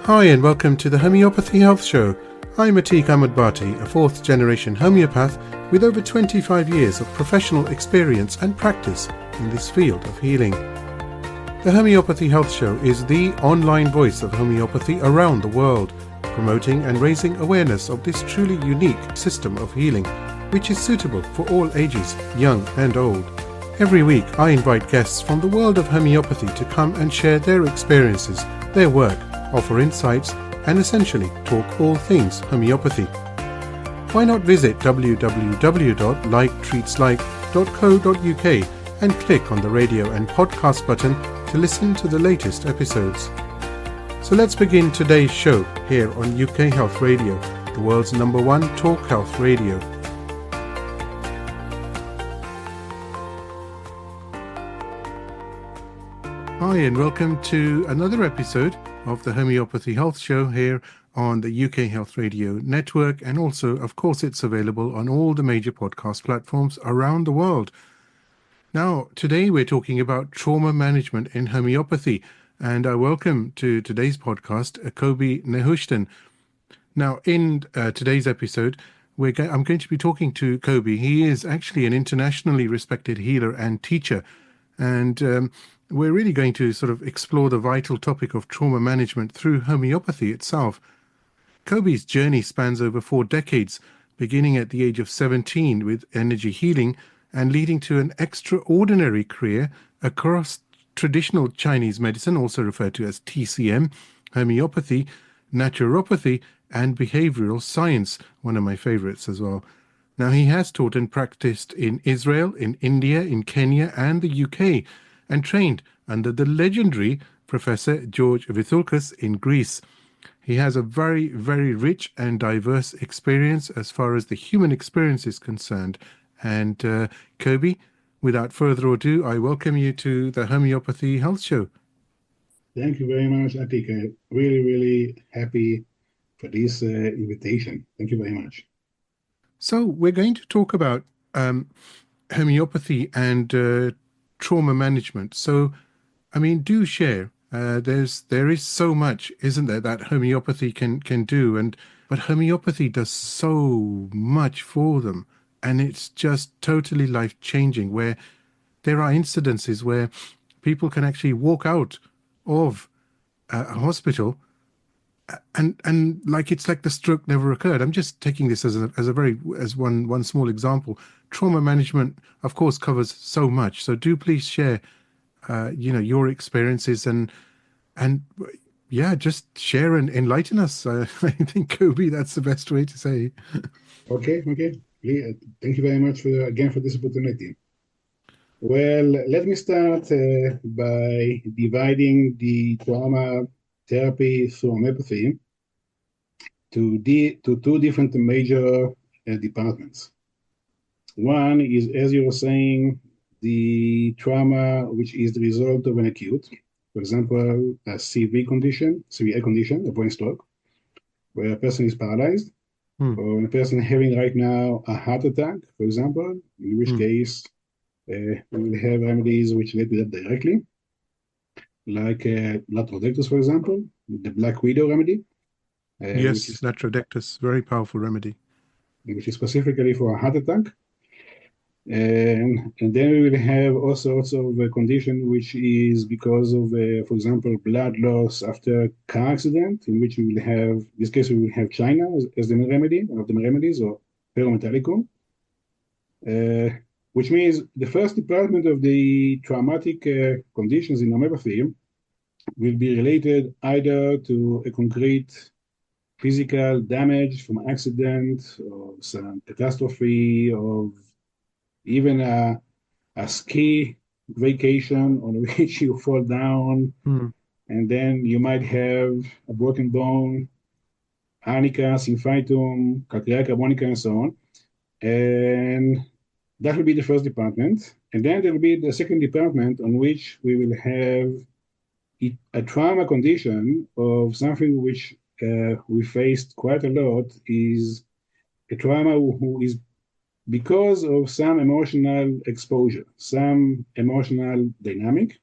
Hi and welcome to the Homeopathy Health Show. I'm Atiq Bhatti, a fourth generation homeopath with over 25 years of professional experience and practice in this field of healing. The Homeopathy Health Show is the online voice of homeopathy around the world, promoting and raising awareness of this truly unique system of healing, which is suitable for all ages, young and old. Every week I invite guests from the world of homeopathy to come and share their experiences, their work, offer insights, and essentially talk all things homeopathy. Why not visit www.liketreatslike.co.uk and click on the radio and podcast button to listen to the latest episodes. So let's begin today's show here on UK Health Radio, the world's #1 talk health radio. Hi and welcome to another episode of the Homeopathy Health Show here on the UK Health Radio network, and also, of course, it's available on all the major podcast platforms around the world. Now, today we're talking about trauma management in homeopathy, and I welcome to today's podcast Koby Nehushtan. Now, in today's episode, I'm going to be talking to Koby. He is actually an internationally respected healer and teacher, and we're really going to sort of explore the vital topic of trauma management through homeopathy itself. Koby's journey spans over 4 decades, beginning at the age of 17 with energy healing and leading to an extraordinary career across traditional Chinese medicine, also referred to as TCM, homeopathy, naturopathy, and behavioral science, one of my favorites as well. Now, he has taught and practiced in Israel, in India, in Kenya, and the UK, and trained under the legendary Professor George Vithoulkas in Greece. He has a very, very rich and diverse experience as far as the human experience is concerned. And Koby, without further ado, I welcome you to the Homeopathy Health Show. Thank you very much, Atiq. Really, really happy for this invitation. Thank you very much. So we're going to talk about homeopathy and trauma management. So, I mean, do share. There is so much, isn't there, that homeopathy can do, but homeopathy does so much for them, and it's just totally life-changing. Where there are incidences where people can actually walk out of a hospital and like it's like the stroke never occurred. I'm just taking this as one small example. Trauma management, of course, covers so much. So do please share, your experiences and yeah, just share and enlighten us. I think, Koby, that's the best way to say. Okay. Yeah, thank you very much for this opportunity. Well, let me start by dividing the trauma therapy through homeopathy to 2 different major departments. One is, as you were saying, the trauma which is the result of an acute, for example, a severe condition, a brain stroke, where a person is paralyzed, or a person having right now a heart attack, for example, in which case we will have remedies which relate to that directly, like Latrodectus, for example, the Black Widow remedy. Yes, Latrodectus, very powerful remedy. Which is specifically for a heart attack. And then we will have all sorts of condition which is because of, for example, blood loss after car accident, in which we will have, in this case, we will have China as the main remedy, one of the remedies, or Perometallicum, which means the first department of the traumatic conditions in homeopathy will be related either to a concrete physical damage from accident or some catastrophe, of even a ski vacation on which you fall down, and then you might have a broken bone, arnica, symphytum, calcaria carbonica, and so on. And that will be the first department. And then there will be the second department on which we will have a trauma condition of something which we faced quite a lot, is a trauma who is because of some emotional exposure, some emotional dynamic,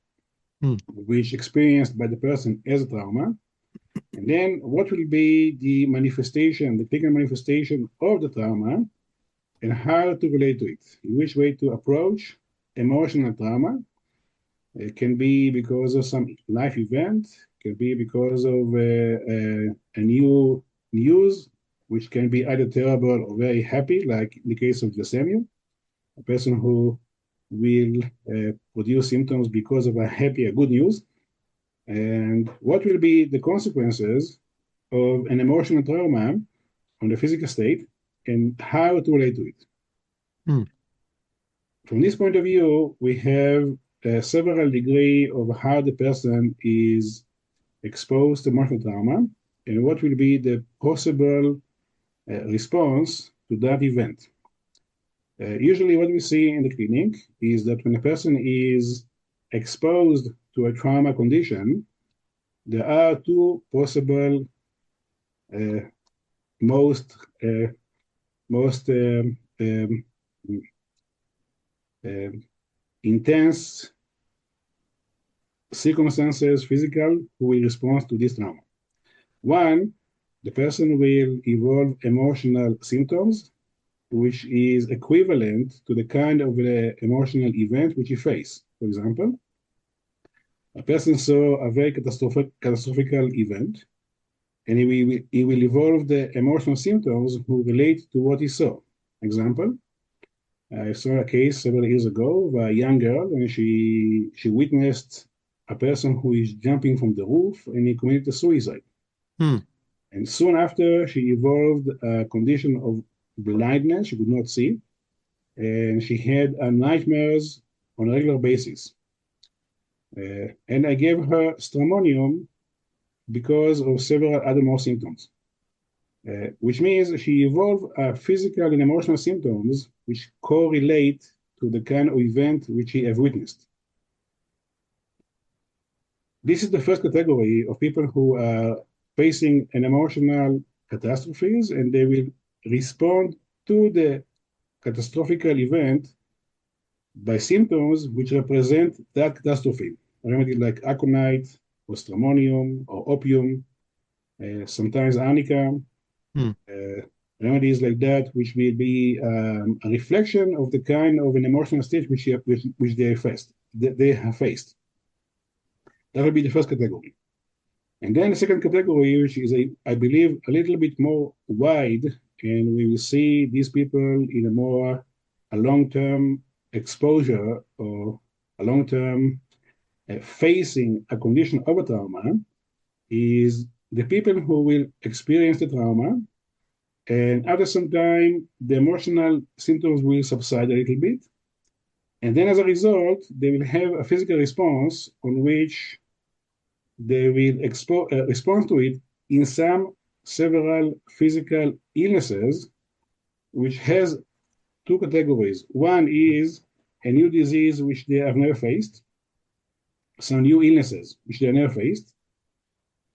which experienced by the person as a trauma, And then what will be the manifestation, the clinical manifestation of the trauma, and how to relate to it, in which way to approach emotional trauma. It can be because of some life event, can be because of a new news, which can be either terrible or very happy, like in the case of glycemia, a person who will produce symptoms because of a happy, a good news, and what will be the consequences of an emotional trauma on the physical state and how to relate to it. Hmm. From this point of view, we have several degrees of how the person is exposed to emotional trauma and what will be the possible response to that event. Usually what we see in the clinic is that when a person is exposed to a trauma condition, there are two possible uh, most uh, most intense circumstances, physical, who will respond to this trauma. One, the person will evolve emotional symptoms, which is equivalent to the kind of emotional event which he faced. For example, a person saw a very catastrophic event, and he will evolve the emotional symptoms who relate to what he saw. Example, I saw a case several years ago of a young girl, and she witnessed a person who is jumping from the roof, and he committed suicide. Hmm. And soon after, she evolved a condition of blindness; she could not see, and she had nightmares on a regular basis. And I gave her stramonium because of several other more symptoms, which means she evolved physical and emotional symptoms which correlate to the kind of event which she have witnessed. This is the first category of people who are facing an emotional catastrophes, and they will respond to the catastrophic event by symptoms which represent that catastrophe. Remedies like aconite, or stramonium, or opium, sometimes arnica, Hmm. remedies like that, which will be a reflection of the kind of an emotional state which they have faced. That will be the first category. And then the second category, which is, I believe, a little bit more wide, and we will see these people in a long-term exposure or a long-term facing a condition of a trauma, is the people who will experience the trauma, and after some time, the emotional symptoms will subside a little bit. And then as a result, they will have a physical response on which they will respond to it in several physical illnesses, which has two categories. One is a new disease which they have never faced, some new illnesses which they have never faced.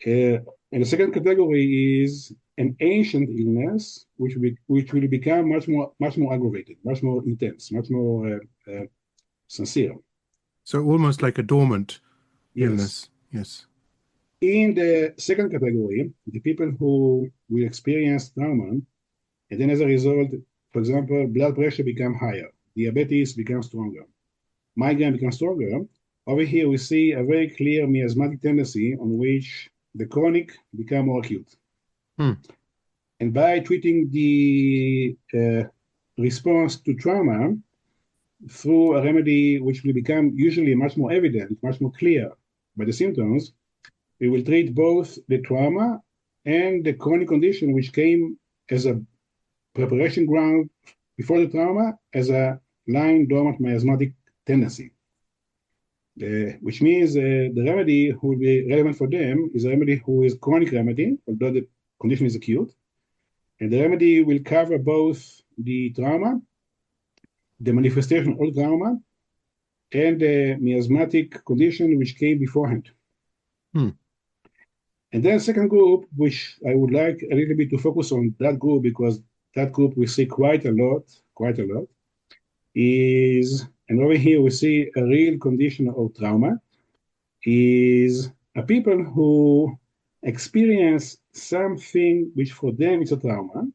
And the second category is an ancient illness which will become much more aggravated, much more intense, much more sincere. So almost like a dormant Yes. illness. Yes. In the second category, the people who will experience trauma, and then as a result, for example, blood pressure become higher, diabetes becomes stronger, migraine becomes stronger. Over here, we see a very clear miasmatic tendency on which the chronic become more acute. Hmm. And by treating the response to trauma through a remedy which will become usually much more evident, much more clear by the symptoms, we will treat both the trauma and the chronic condition which came as a preparation ground before the trauma as a lying dormant miasmatic tendency. Which means the remedy who will be relevant for them is a remedy who is chronic remedy, although the condition is acute. And the remedy will cover both the trauma, the manifestation of trauma, and the miasmatic condition which came beforehand. Hmm. And then second group, which I would like a little bit to focus on that group because that group we see quite a lot, is, and over here we see a real condition of trauma, is a people who experience something which for them is a trauma,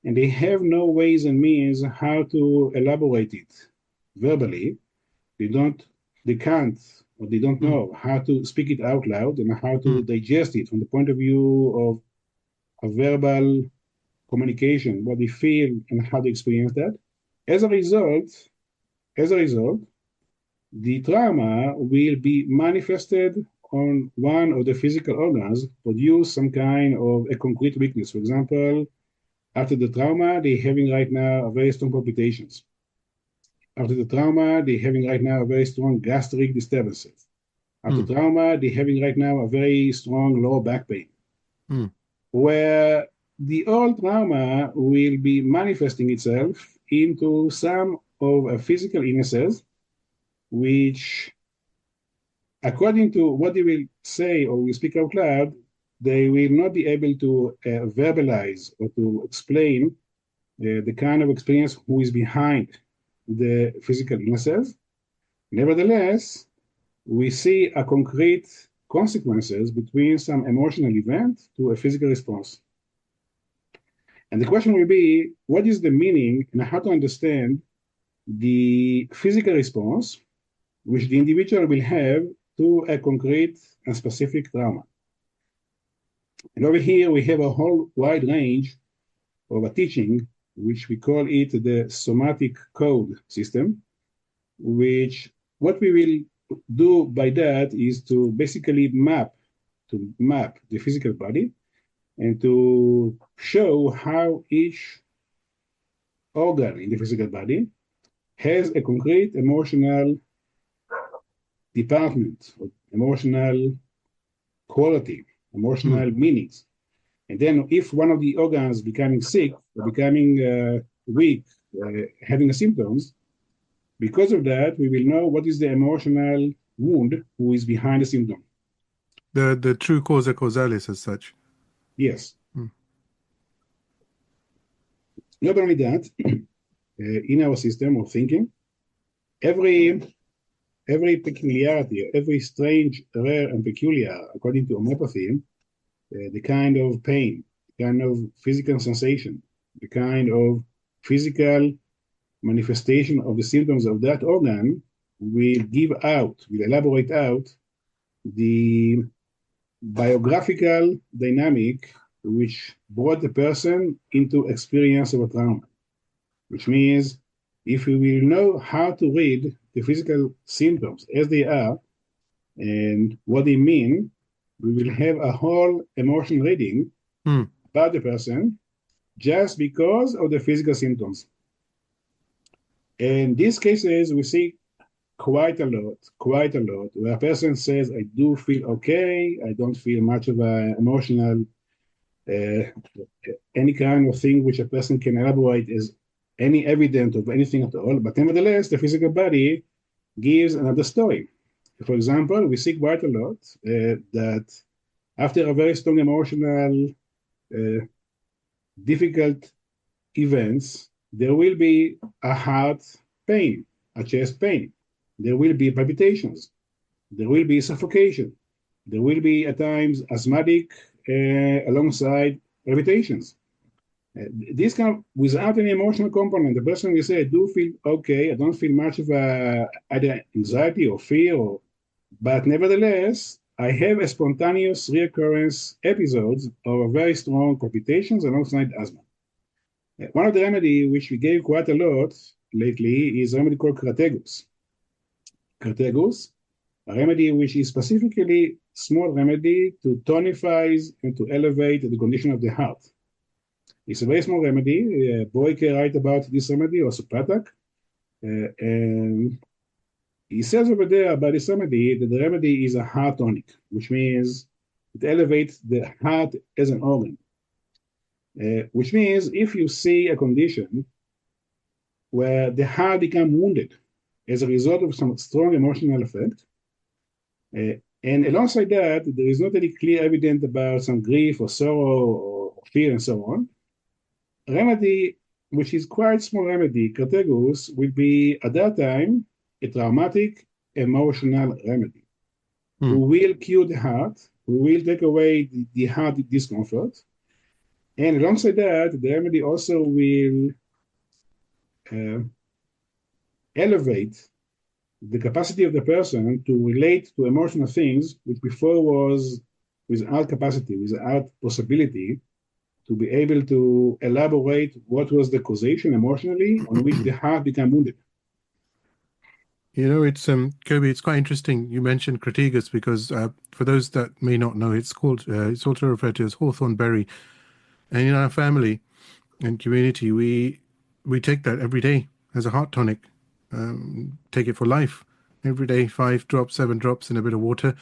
and they have no ways and means how to elaborate it verbally. They can't, or they don't know how to speak it out loud and how to digest it from the point of view of a verbal communication, what they feel and how they experience that. As a result, the trauma will be manifested on one of the physical organs, produce some kind of a concrete weakness. For example, after the trauma, they're having right now very strong palpitations. After the trauma, they're having right now a very strong gastric disturbances. After trauma, they're having right now a very strong lower back pain. Where the old trauma will be manifesting itself into some of a physical illnesses, which, according to what they will say or will speak out loud, they will not be able to verbalize or to explain the kind of experience who is behind the physical illnesses. Nevertheless, we see a concrete consequences between some emotional event to a physical response. And the question will be, what is the meaning and how to understand the physical response which the individual will have to a concrete and specific trauma? And over here, we have a whole wide range of a teaching, which we call it the Somatic Code system, which what we will do by that is to basically map the physical body and to show how each organ in the physical body has a concrete emotional department, emotional quality, emotional meanings. And then if one of the organs becoming sick or becoming weak, having symptoms, because of that, we will know what is the emotional wound who is behind the symptom. The true causa causalis as such. Yes. Not only that, in our system of thinking, every peculiarity, every strange, rare, and peculiar, according to homeopathy, the kind of pain, the kind of physical sensation, the kind of physical manifestation of the symptoms of that organ will elaborate out the biographical dynamic which brought the person into experience of a trauma. Which means if we will know how to read the physical symptoms as they are and what they mean, we will have a whole emotional reading about the person just because of the physical symptoms. In these cases, we see quite a lot, where a person says, I do feel okay, I don't feel much of an emotional, any kind of thing which a person can elaborate as any evidence of anything at all, but nevertheless, the physical body gives another story. For example, we see quite a lot that after a very strong emotional, difficult events, there will be a heart pain, a chest pain. There will be palpitations. There will be suffocation. There will be at times asthmatic alongside palpitations. This kind of, without any emotional component, the person will say, I do feel okay, I don't feel much of either anxiety or fear, but nevertheless, I have a spontaneous reoccurrence episodes of very strong palpitations alongside asthma. One of the remedy which we gave quite a lot lately is a remedy called Krategus. Krategus, a remedy which is specifically small remedy to tonify and to elevate the condition of the heart. It's a very small remedy. Boyke write about this remedy, also Patak. And he says over there about this remedy that the remedy is a heart tonic, which means it elevates the heart as an organ. Which means if you see a condition where the heart becomes wounded as a result of some strong emotional effect, and alongside that, there is not any clear evidence about some grief or sorrow or fear and so on, remedy, which is quite small remedy, Krategus, will be at that time a traumatic emotional remedy. Who will cure the heart will take away the heart discomfort. And alongside that, the remedy also will uh, elevate the capacity of the person to relate to emotional things, which before was without capacity, without possibility to be able to elaborate what was the causation emotionally on which the heart became wounded. It's Koby. It's quite interesting. You mentioned crataegus because for those that may not know, it's also referred to as hawthorn berry. And in our family and community, we take that every day as a heart tonic. Take it for life. Every day, 5 drops, 7 drops in a bit of water.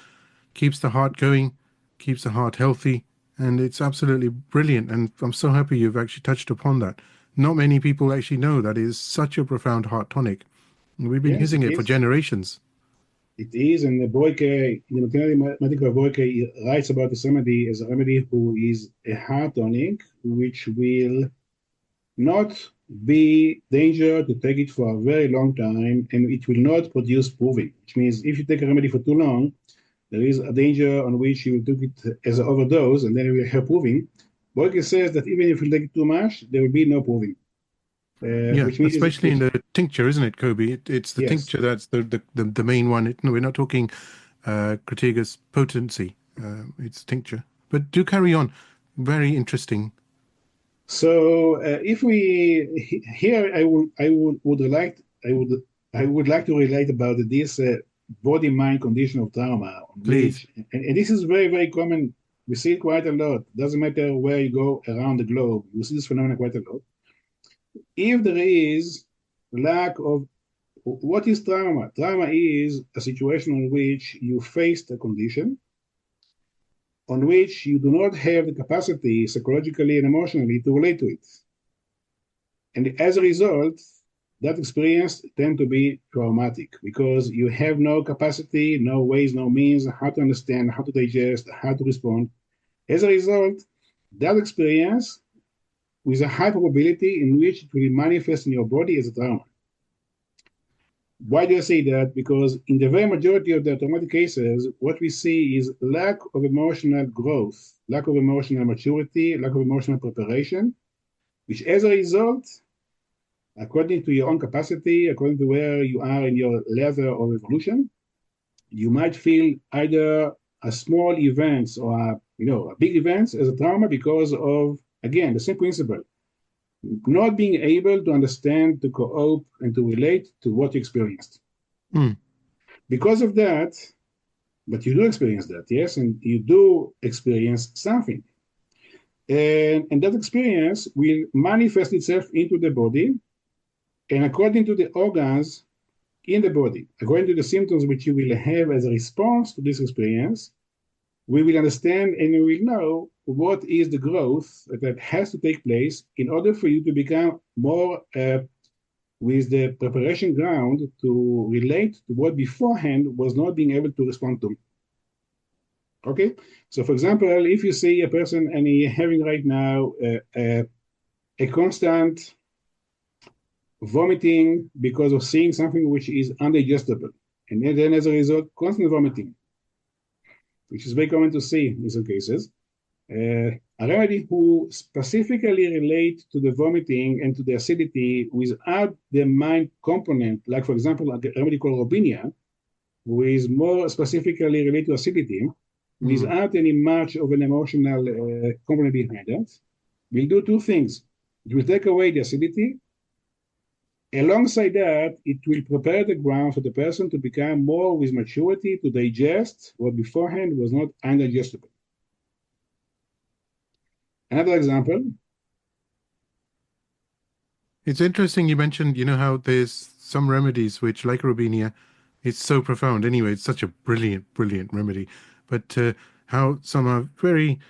Keeps the heart going, keeps the heart healthy, and it's absolutely brilliant. And I'm so happy you've actually touched upon that. Not many people actually know that is such a profound heart tonic. We've been Yes, using it it for is. generations. It is, and the Boyke, the Canadian medical Boyke writes about this remedy as a remedy who is a heart tonic, which will not be danger to take it for a very long time, and it will not produce proving, which means if you take a remedy for too long, there is a danger on which you took it as an overdose, and then you will have proving. Boyke says that even if you take it too much, there will be no proving, Yeah, which means, especially in the tincture, isn't it, Koby? It's the yes. tincture that's the main one. No, we're not talking crataegus potency. It's tincture. But do carry on. Very interesting. So if we here, I would like to relate about this body mind condition of trauma, on Please. which and this is very common. We see it quite a lot. Doesn't matter where you go around the globe, you see this phenomenon quite a lot. If there is lack of what is trauma? Trauma is a situation in which you faced a condition on which you do not have the capacity psychologically and emotionally to relate to it. And as a result, that experience tend to be traumatic because you have no capacity, no ways, no means how to understand, how to digest, how to respond. As a result, that experience with a high probability in which it will manifest in your body as a trauma. Why do I say that? Because in the very majority of the traumatic cases, what we see is lack of emotional growth, lack of emotional maturity, lack of emotional preparation, which as a result, according to your own capacity, according to where you are in your ladder of evolution, you might feel either a small events or a big events as a trauma because of, again, the same principle, not being able to understand, to cope, and to relate to what you experienced. Mm. Because of that, but you do experience that, yes, and you do experience something. And that experience will manifest itself into the body, and according to the organs in the body, according to the symptoms which you will have as a response to this experience, we will understand and we will know what is the growth that has to take place in order for you to become more with the preparation ground to relate to what beforehand was not being able to respond to. Okay, so for example, if you see a person and he having right now a constant vomiting because of seeing something which is undigestible, and then as a result, constant vomiting, which is very common to see in some cases. A remedy who specifically relate to the vomiting and to the acidity without the mind component, like for example, a remedy called Robinia, who is more specifically related to acidity, without any much of an emotional component behind that, will do two things. It will take away the acidity. Alongside that, it will prepare the ground for the person to become more with maturity to digest what beforehand was not undigestible. Another example. It's interesting you mentioned, how there's some remedies which, like Robinia, it's so profound. Anyway, it's such a brilliant remedy. But how some are very,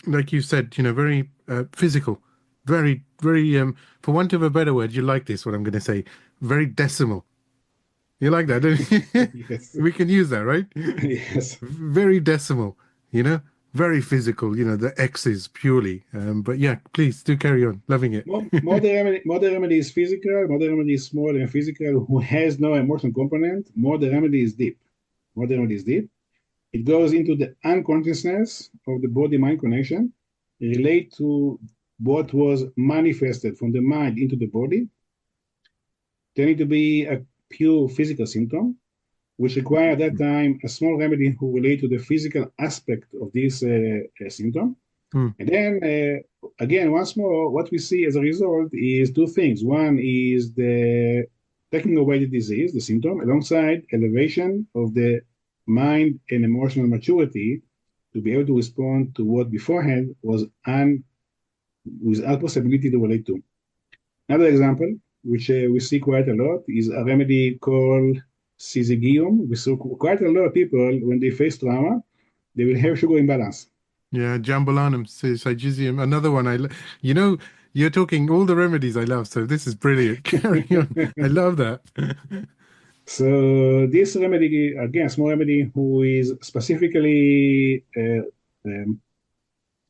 like you said, very physical, very, for want of a better word, you like this, what I'm going to say, very decimal. You like that, don't you? Yes. We can use that, right? Yes. Very decimal, very physical, the X's purely. But yeah, please do carry on. Loving it. Modern remedy is physical, modern remedy is small and physical, who has no emotional component. Modern remedy is deep. Modern remedy is deep. It goes into the unconsciousness of the body-mind connection, relate to what was manifested from the mind into the body, tending to be a pure physical symptom, which require at that time a small remedy who relate to the physical aspect of this symptom. And then, again, once more, what we see as a result is two things. One is the taking away the disease, the symptom, alongside elevation of the mind and emotional maturity to be able to respond to what beforehand was without possibility to relate to. Another example, which we see quite a lot, is a remedy called syzygium. We saw quite a lot of people, when they face trauma, they will have sugar imbalance. Yeah, jambolanum, syzygium, another one. You know, you're talking all the remedies I love, so this is brilliant. Carry on. I love that. So this remedy, again, small remedy, who is specifically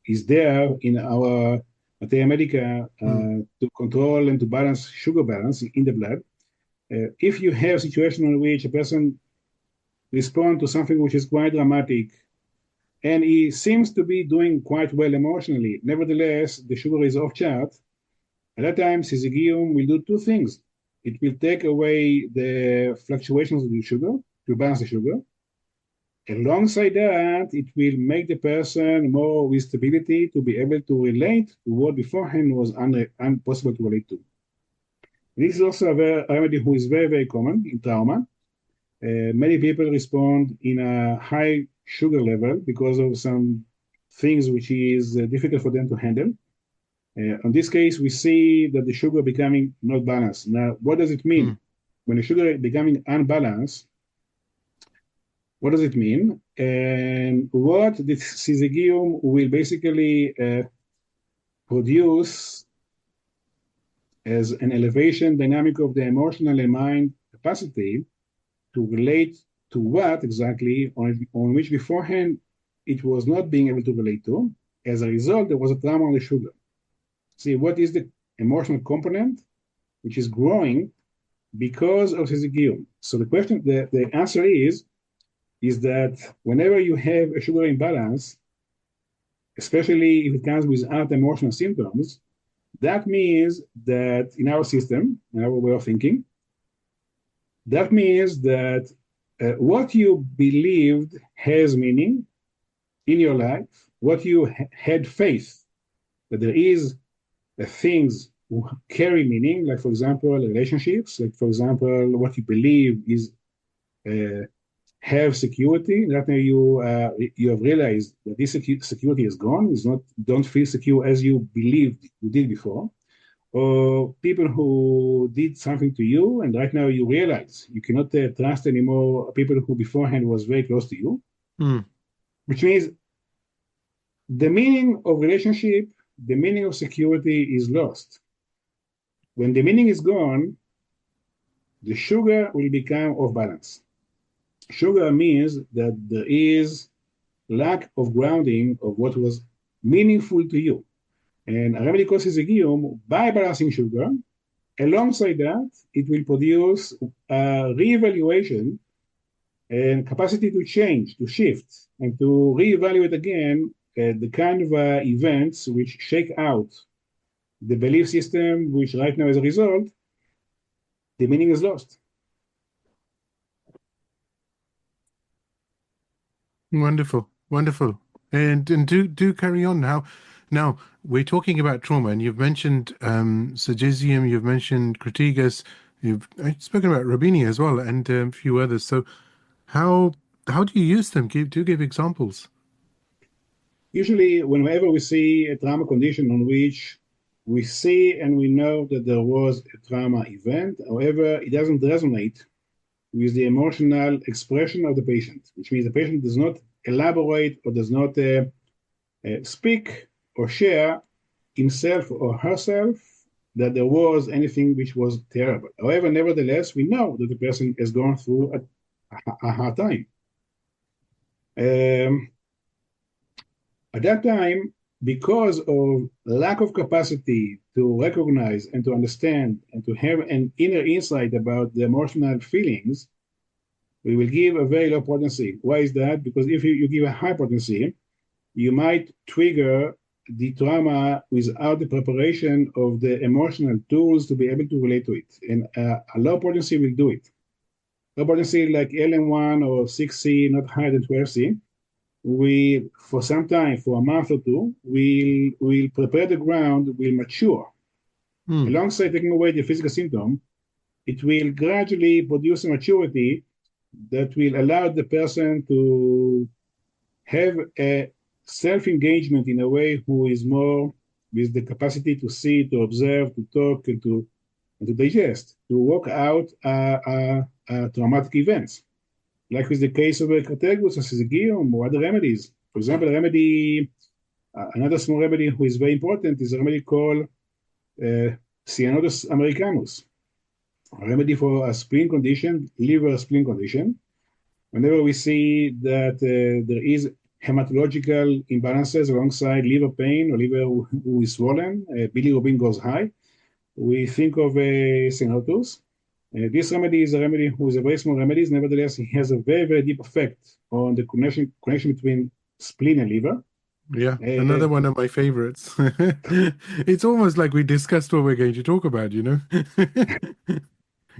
is there in our materia medica to control and to balance sugar balance in the blood. If you have a situation in which a person responds to something which is quite dramatic, and he seems to be doing quite well emotionally, nevertheless, the sugar is off chart, at that time, syzygium will do two things. It will take away the fluctuations of the sugar to balance the sugar. Alongside that, it will make the person more with stability to be able to relate to what beforehand was impossible to relate to. This is also a remedy who is very, very common in trauma. Many people respond in a high sugar level because of some things which is difficult for them to handle. In this case, we see that the sugar becoming not balanced. Now, what does it mean? When the sugar is becoming unbalanced, what does it mean? And what this syzygium will basically produce as an elevation dynamic of the emotional and mind capacity to relate to what exactly on which beforehand it was not being able to relate to. As a result, there was a trauma on the sugar. See, what is the emotional component which is growing because of syzygium? So the question, the answer is that whenever you have a sugar imbalance, especially if it comes without emotional symptoms, that means that in our system, in our way of thinking, that means that what you believed has meaning in your life, what you had faith that there is things who carry meaning, like for example, relationships, like for example, what you believe is have security. That you have realized that this security is gone. Is not don't feel secure as you believed you did before. Or people who did something to you, and right now you realize you cannot trust anymore people who beforehand was very close to you, which means the meaning of relationship, the meaning of security is lost. When the meaning is gone, the sugar will become off balance. Sugar means that there is lack of grounding of what was meaningful to you. And a remedy called syzygium, by balancing sugar, alongside that, it will produce a reevaluation and capacity to change, to shift, and to reevaluate again the kind of events which shake out the belief system, which right now, as a result, the meaning is lost. Wonderful, wonderful. And do carry on now. Now we're talking about trauma, and you've mentioned Syzygium, you've mentioned Crataegus, you've spoken about Robinia as well, and a few others. So how do you use them? Give examples. Usually, whenever we see a trauma condition on which we see and we know that there was a trauma event, however, it doesn't resonate with the emotional expression of the patient, which means the patient does not elaborate or does not speak or share himself or herself that there was anything which was terrible. However, nevertheless, we know that the person has gone through a hard time. At that time, because of lack of capacity to recognize and to understand and to have an inner insight about the emotional feelings, we will give a very low potency. Why is that? Because if you give a high potency, you might trigger the trauma without the preparation of the emotional tools to be able to relate to it. And a low potency will do it. Low potency like LM1 or 6C, not higher than 12C, we, for some time, for a month or two, we'll prepare the ground, will mature. Alongside taking away the physical symptom, it will gradually produce a maturity that will allow the person to have a self-engagement in a way who is more with the capacity to see, to observe, to talk, and to digest, to work out traumatic events. Like with the case of a Cartegus, as a guillaume, or other remedies. For example, another small remedy who is very important is a remedy called Cyanotus americanus, a remedy for a spleen condition, liver spleen condition. Whenever we see that there is hematological imbalances alongside liver pain or liver who is swollen, bilirubin goes high, we think of Cyanotus. This remedy is a remedy who is a very small remedy. Nevertheless, it has a very, very deep effect on the connection between spleen and liver. Yeah, another one of my favorites. It's almost like we discussed what we're going to talk about, you know?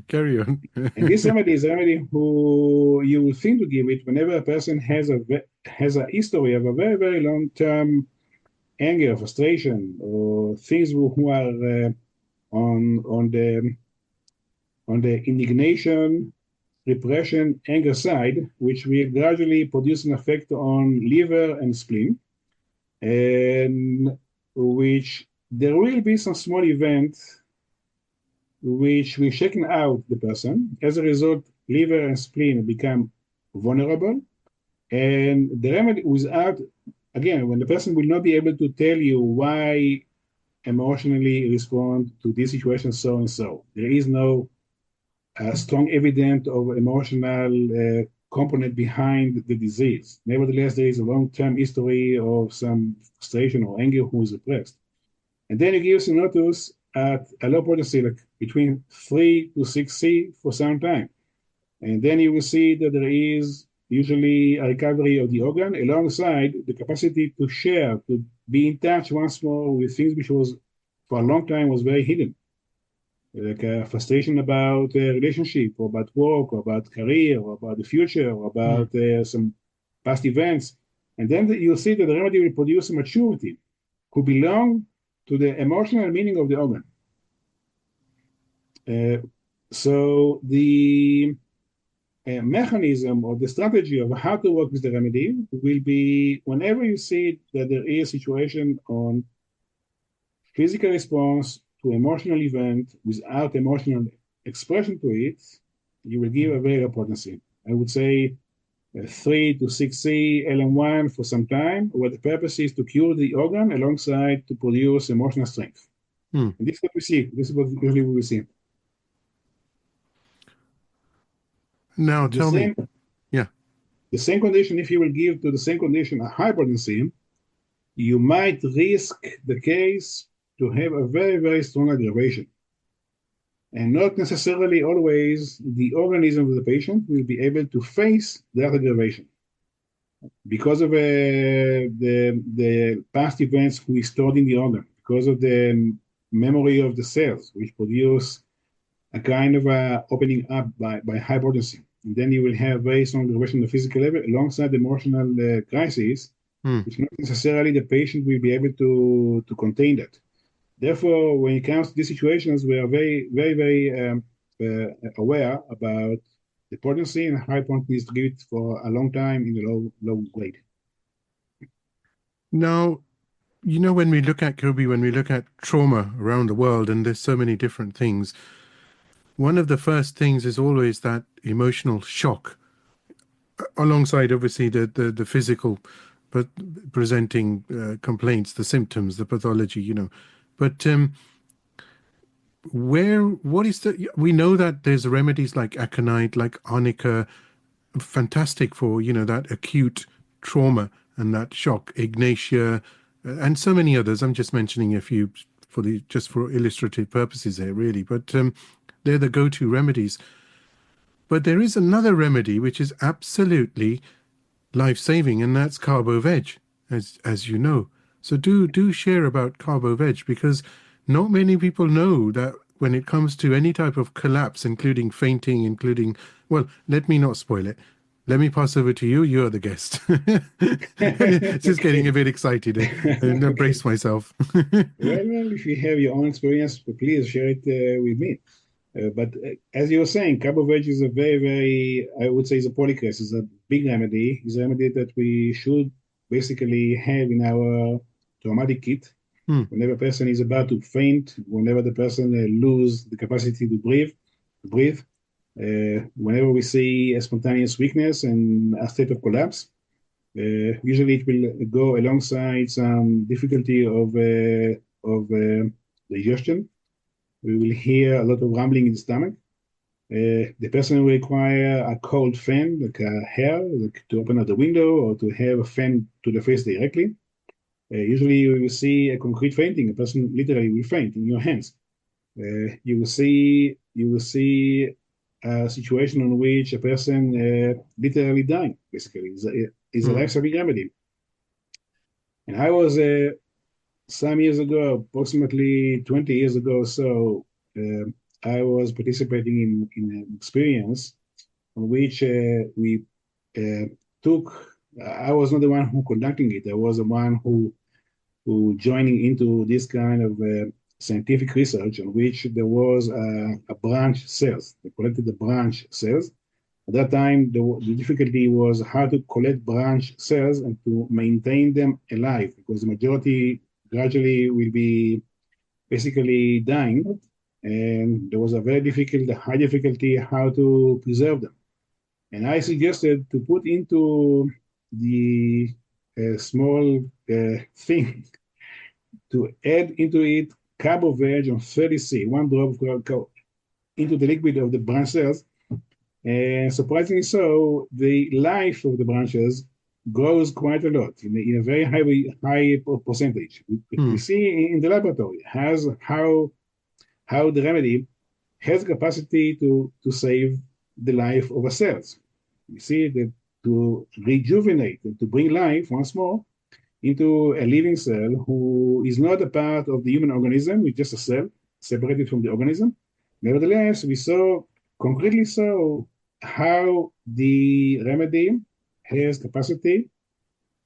Carry on. And this remedy is a remedy who you will think to give it whenever a person has a history of a very, very long-term anger, frustration, or things who are on the indignation, repression, anger side, which will gradually produce an effect on liver and spleen, and which there will be some small event which will shaken out the person. As a result, liver and spleen become vulnerable, and the remedy without, again, when the person will not be able to tell you why emotionally respond to this situation so and so. There is no strong evidence of emotional component behind the disease. Nevertheless, there is a long-term history of some frustration or anger who is repressed. And then you give Cyanotus at a low potency, like between 3 to 6C for some time. And then you will see that there is usually a recovery of the organ alongside the capacity to share, to be in touch once more with things which was, for a long time, was very hidden. Like a frustration about a relationship, or about work, or about career, or about the future, or about some past events. And then you'll see that the remedy will produce a maturity who belong to the emotional meaning of the organ. So the mechanism or the strategy of how to work with the remedy will be whenever you see that there is a situation on physical response to emotional event without emotional expression to it, you will give a very low potency. I would say 3 to 6C LM1 for some time, where the purpose is to cure the organ alongside to produce emotional strength. And this is what we see. This is what usually we will see. Now tell me. Yeah. The same condition, if you will give to the same condition a high potency, you might risk the case to have a very, very strong aggravation. And not necessarily always the organism of the patient will be able to face that aggravation. Because of the past events we stored in the organ, because of the memory of the cells, which produce a kind of opening up by high potency. And then you will have very strong aggravation on the physical level alongside the emotional crisis, which not necessarily the patient will be able to contain that. Therefore, when it comes to these situations, we are very, very, very aware about the potency and high potency is to give it for a long time in a low grade. Now, you know, when we look at Koby, when we look at trauma around the world, and there's so many different things, one of the first things is always that emotional shock, alongside obviously the physical, but presenting complaints, the symptoms, the pathology, you know. But what is we know that there's remedies like aconite, like arnica, fantastic for, you know, that acute trauma and that shock, ignatia, and so many others. I'm just mentioning a few just for illustrative purposes here, really. But they're the go-to remedies. But there is another remedy which is absolutely life-saving, and that's carbo veg, as you know. So do share about carbo veg, because not many people know that when it comes to any type of collapse, including fainting, including, well, let me not spoil it. Let me pass over to you. You're the guest. Just getting Okay. a bit excited and Okay. brace myself. Well, if you have your own experience, please share it with me. But as you were saying, carbo veg is a very, very, I would say, is a polycress, is a big remedy. Is a remedy that we should basically have in our traumatic kit. Hmm. Whenever a person is about to faint, whenever the person lose the capacity to breathe, whenever we see a spontaneous weakness and a state of collapse, usually it will go alongside some difficulty of digestion. We will hear a lot of rumbling in the stomach. The person will require a cold fan, like a hair, like to open up the window or to have a fan to the face directly. Usually, you will see a concrete fainting. A person literally will faint in your hands. You will see a situation in which a person literally dying. Basically, is a Hmm. life-saving remedy. And I was some years ago, approximately 20 years ago or so, I was participating in an experience on which we uh, took. I was not the one who conducting it. I was the one who joining into this kind of scientific research on which there was a branch cells. They collected the branch cells. At that time, the difficulty was how to collect branch cells and to maintain them alive, because the majority gradually will be basically dying. And there was a very difficult, high difficulty how to preserve them. And I suggested to put into the small thing to add into it carbo veg on 30C, one drop into the liquid of the branch cells. And surprisingly so, the life of the branches grows quite a lot in a very high percentage. We Hmm. see in the laboratory has how the remedy has capacity to save the life of a cells. You see that to rejuvenate and to bring life once more into a living cell who is not a part of the human organism, it's just a cell separated from the organism. Nevertheless, we saw concretely saw how the remedy has capacity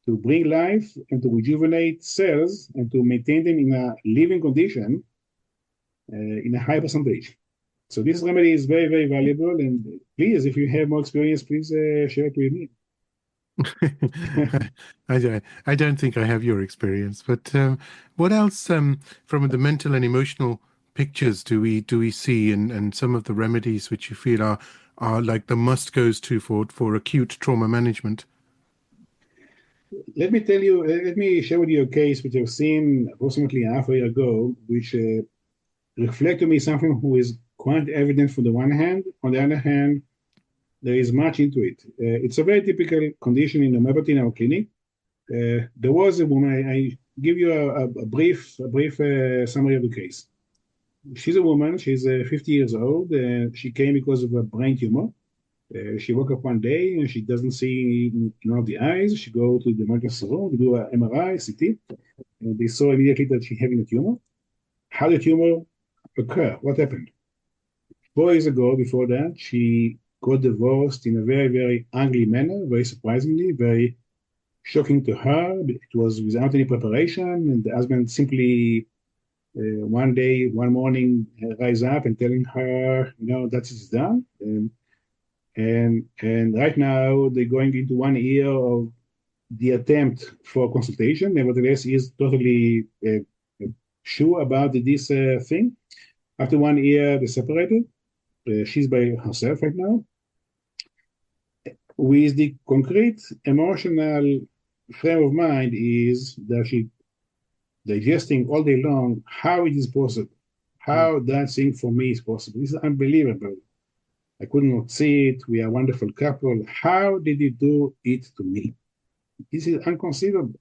to bring life and to rejuvenate cells and to maintain them in a living condition in a high percentage. So this remedy is very, very valuable. And please, if you have more experience, please share it with me. I don't think I have your experience, but what else from the mental and emotional pictures do we see, and some of the remedies which you feel are like the must goes to for acute trauma management? Let me tell you, let me share with you a case which I've seen approximately half a year ago, which reflect to me something who is quite evident from the one hand. On the other hand, there is much into it. It's a very typical condition in homeopathy in our clinic. There was a woman. I give you a brief summary of the case. She's a woman. She's 50 years old. She came because of a brain tumor. She woke up one day and she doesn't see of the eyes. She go to the emergency room to do an MRI, CT, and they saw immediately that she having a tumor. How the tumor occur? What happened? 4 years ago, before that, she got divorced in a very, very ugly manner, very surprisingly, very shocking to her. It was without any preparation, and the husband simply one day, one morning, rise up and telling her, that it's done. And right now they're going into 1 year of the attempt for consultation. Nevertheless, he is totally sure about this thing. After 1 year, they separated. She's by herself right now. With the concrete emotional frame of mind is that she digesting all day long how it is possible, Hmm. how that thing for me is possible. This is unbelievable. I could not see it. We are a wonderful couple. How did you do it to me? This is inconceivable.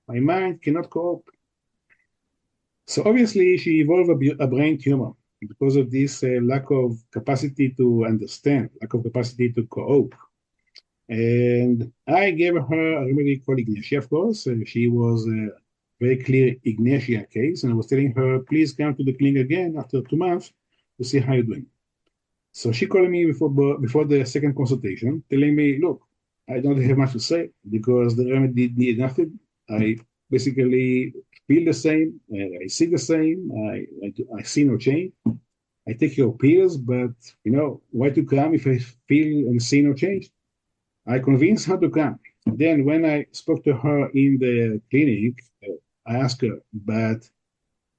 My mind cannot cope. So obviously, she evolved a brain tumor. because of this lack of capacity to understand, lack of capacity to cope. And I gave her a remedy called ignatia, of course. She was a very clear ignatia case, and I was telling her, please come to the clinic again after 2 months to see how you're doing. So she called me before the second consultation, telling me, look, I don't have much to say because the remedy did nothing. I basically feel the same. I see the same. I see no change. I take your pills, but why to come if I feel and see no change? I convinced her to come. Then when I spoke to her in the clinic, I asked her, but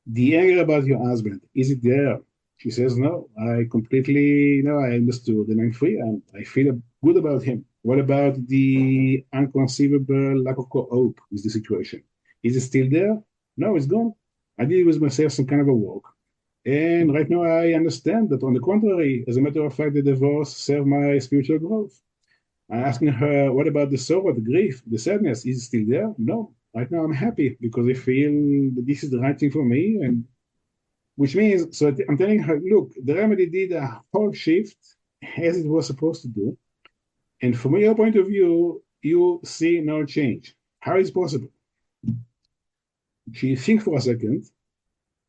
the anger about your husband, is it there? She says, no, I completely, I understood and I'm free and I feel good about him. What about the unconceivable lack of hope with the situation? Is it still there? No, it's gone. I did with myself some kind of a walk. And right now I understand that on the contrary, as a matter of fact, the divorce served my spiritual growth. I'm asking her, what about the sorrow, the grief, the sadness? Is it still there? No. Right now I'm happy because I feel that this is the right thing for me. And which means, so I'm telling her, look, the remedy did a whole shift as it was supposed to do. And from your point of view, you see no change. How is it possible? She thinks for a second,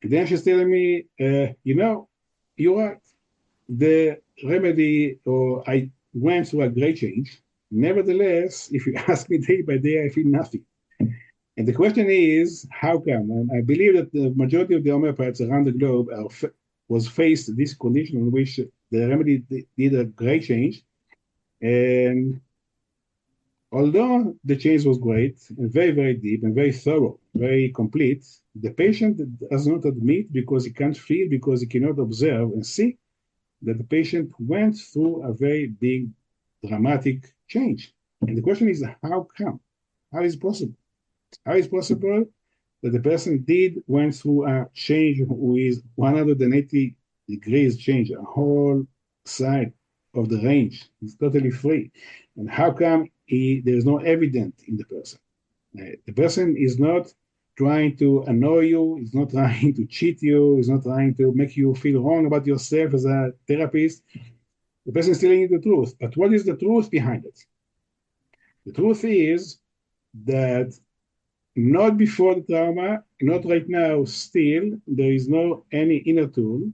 and then she's telling me, you're right. The remedy, or I went through a great change. Nevertheless, if you ask me day by day, I feel nothing. And the question is, how come? And I believe that the majority of the homeopaths around the globe was faced this condition in which the remedy did a great change. And although the change was great and very, very deep and very thorough, very complete, the patient does not admit because he can't feel, because he cannot observe and see that the patient went through a very big, dramatic change. And the question is, how come? How is it possible? How is it possible that the person went through a change with 180 degrees change, a whole side of the range? It's totally free. And how come there is no evidence in the person? The person is not trying to annoy you, is not trying to cheat you, is not trying to make you feel wrong about yourself as a therapist. The person is telling you the truth. But what is the truth behind it? The truth is that not before the trauma, not right now, still, there is no any inner tool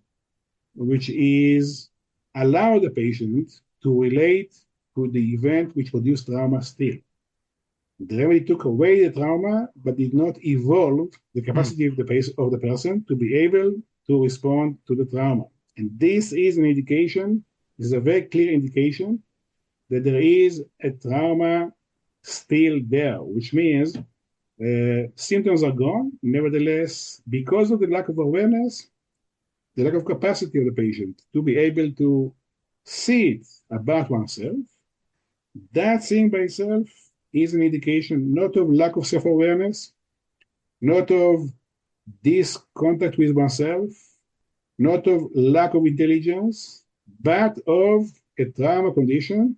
which is allow the patient to relate to the event which produced trauma still. The remedy took away the trauma, but did not evolve the capacity of the person to be able to respond to the trauma. And this is an indication, this is a very clear indication that there is a trauma still there, which means symptoms are gone. Nevertheless, because of the lack of awareness, the lack of capacity of the patient to be able to see it about oneself, that thing by itself is an indication not of lack of self-awareness, not of discontact with oneself, not of lack of intelligence, but of a trauma condition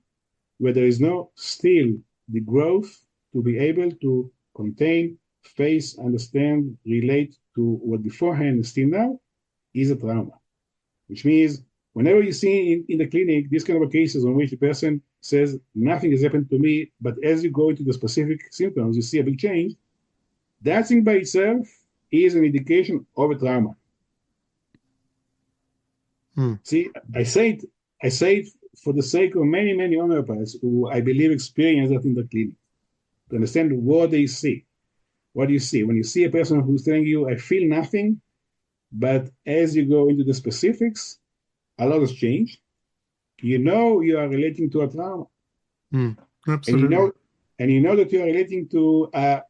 where there is no still the growth to be able to contain, face, understand, relate to what beforehand and still now is a trauma. Which means whenever you see in the clinic these kind of cases on which the person says nothing has happened to me, but as you go into the specific symptoms, you see a big change, that thing by itself is an indication of a trauma. See, I say it for the sake of many, many homeopaths who I believe experience that in the clinic, to understand what they see. What do you see? When you see a person who's telling you, I feel nothing, but as you go into the specifics, a lot has changed. You know you are relating to a trauma. Absolutely. And you know that you are relating to a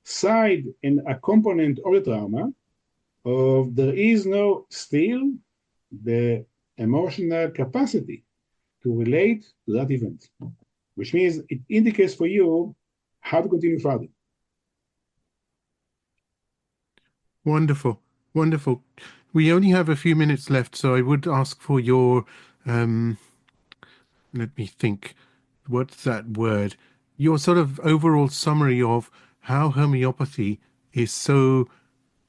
side and a component of the trauma of there is no still the emotional capacity to relate to that event, which means it indicates for you how to continue further. Wonderful. Wonderful. We only have a few minutes left, so I would ask for your, let me think, what's that word? Your sort of overall summary of how homeopathy is so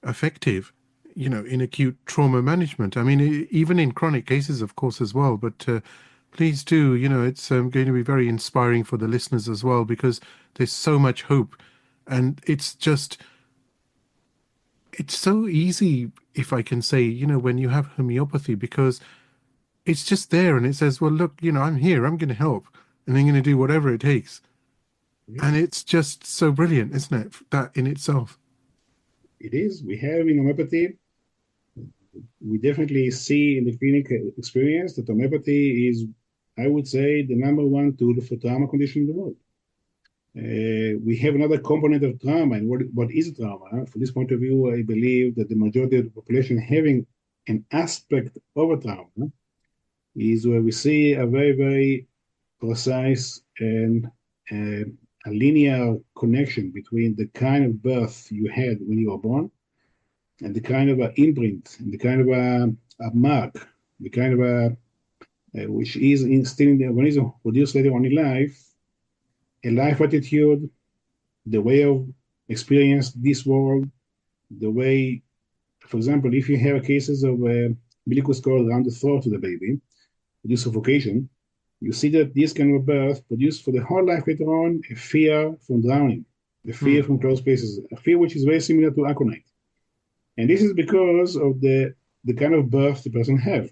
effective in acute trauma management. I mean, even in chronic cases, of course, as well. But please do, it's going to be very inspiring for the listeners as well, because there's so much hope. And it's so easy, if I can say, when you have homeopathy, because it's just there and it says, well, look, I'm here, I'm going to help, and I'm going to do whatever it takes. And it's just so brilliant, isn't it? That in itself. It is. We have in homeopathy, we definitely see in the clinic experience that homeopathy is, I would say, the number one tool for trauma condition in the world. We have another component of trauma, and what is trauma? From this point of view, I believe that the majority of the population having an aspect of a trauma is where we see a very, very precise and a linear connection between the kind of birth you had when you were born and the kind of an imprint, and the kind of a mark, the kind of which is instilled in the organism, produced later on in life, a life attitude, the way of experience this world, the way, for example, if you have cases of umbilicus cord around the throat of the baby, due suffocation, you see that this kind of birth produced for the whole life later on a fear from drowning, a fear from closed spaces, a fear which is very similar to aconite. And this is because of the kind of birth the person have.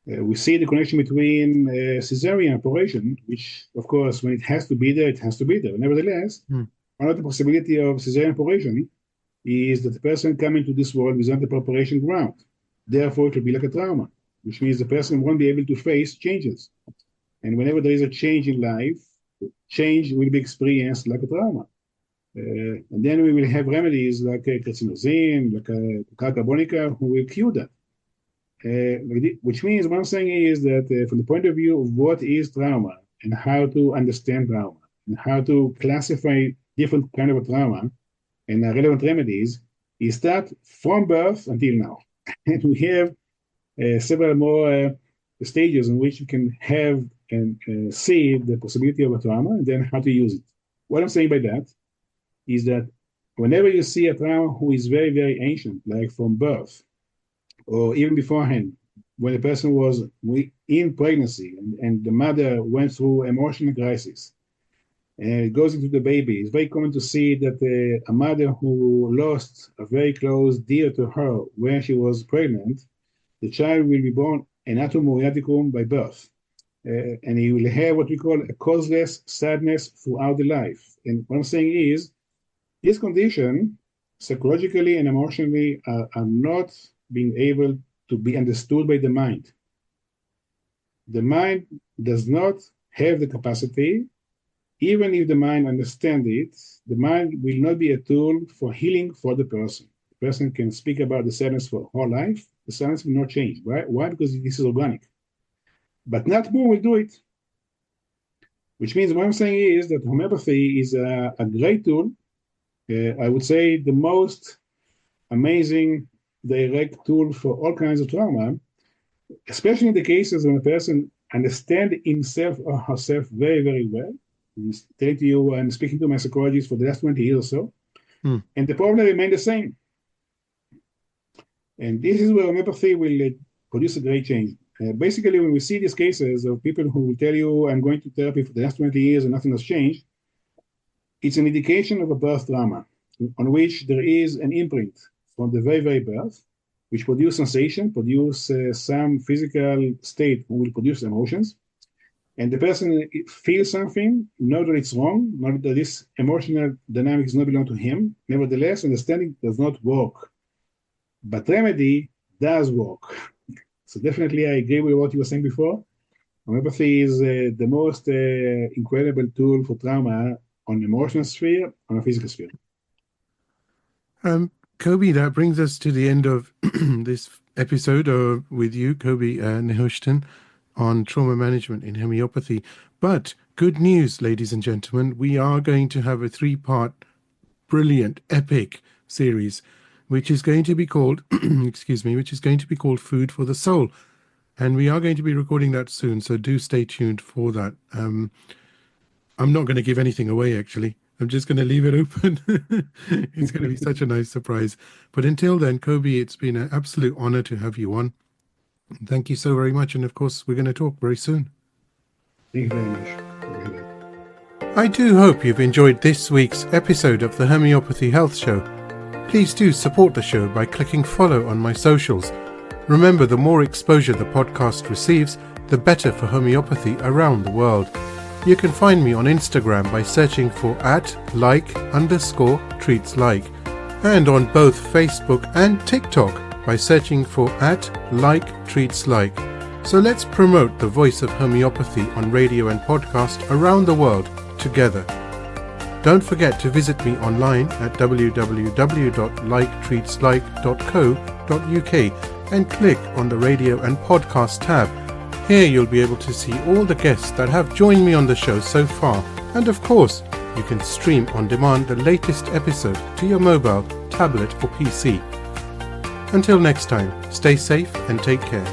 We see the connection between cesarean operation, which, of course, when it has to be there, it has to be there. Nevertheless, one of the possibility of cesarean operation is that the person coming to this world without the preparation ground. Therefore, it will be like a trauma, which means the person won't be able to face changes. And whenever there is a change in life, change will be experienced like a trauma. And then we will have remedies like carcinozine, like carbonica, who will cure that. Which means what I'm saying is that from the point of view of what is trauma and how to understand trauma and how to classify different kind of a trauma and relevant remedies, is that from birth until now. And we have several more stages in which you can have and see the possibility of a trauma and then how to use it. What I'm saying by that is that whenever you see a trauma who is very, very ancient, like from birth, or even beforehand, when the person was in pregnancy and the mother went through emotional crisis, and it goes into the baby, it's very common to see that a mother who lost a very close dear to her when she was pregnant, the child will be born anatom moriaticum by birth. And he will have what we call a causeless sadness throughout the life. And what I'm saying is, this condition, psychologically and emotionally, are not being able to be understood by the mind. The mind does not have the capacity, even if the mind understands it, the mind will not be a tool for healing for the person. The person can speak about the sadness for whole life, the sadness will not change. Right? Why? Because this is organic. But not more will do it. Which means what I'm saying is that homeopathy is a great tool. I would say the most amazing direct tool for all kinds of trauma, especially in the cases when a person understands himself or herself very, very well. I'm telling to you, I'm speaking to my psychologist for the last 20 years or so, and the problem remains the same. And this is where homeopathy will produce a great change. Basically, when we see these cases of people who will tell you, I'm going to therapy for the last 20 years and nothing has changed, it's an indication of a birth trauma on which there is an imprint from the very, very birth, which produce sensation, produce some physical state, will produce emotions. And the person feels something, know that it's wrong, know that this emotional dynamic does not belong to him. Nevertheless, understanding does not work. But remedy does work. So definitely I agree with what you were saying before. Homeopathy is the most incredible tool for trauma on the emotional sphere, on a physical sphere. Koby, that brings us to the end of this episode with you, Koby Nehushtan, on trauma management in homeopathy. But good news, ladies and gentlemen, we are going to have a 3-part brilliant, epic series, which is going to be called, which is going to be called Food for the Soul. And we are going to be recording that soon, so do stay tuned for that. I'm not going to give anything away, actually, I'm just going to leave it open. It's going to be such a nice surprise. But until then, Koby, it's been an absolute honor to have you on. Thank you so very much. And of course, we're going to talk very soon. Thank you very much. I do hope you've enjoyed this week's episode of the Homeopathy Health Show. Please do support the show by clicking follow on my socials. Remember, the more exposure the podcast receives, the better for homeopathy around the world. You can find me on Instagram by searching for @like_treatslike, and on both Facebook and TikTok by searching for @like_treatslike. So let's promote the voice of homeopathy on radio and podcast around the world together. Don't forget to visit me online at www.liketreatslike.co.uk and click on the radio and podcast tab. Here you'll be able to see all the guests that have joined me on the show so far, and of course you can stream on demand the latest episode to your mobile, tablet or PC. Until next time, stay safe and take care.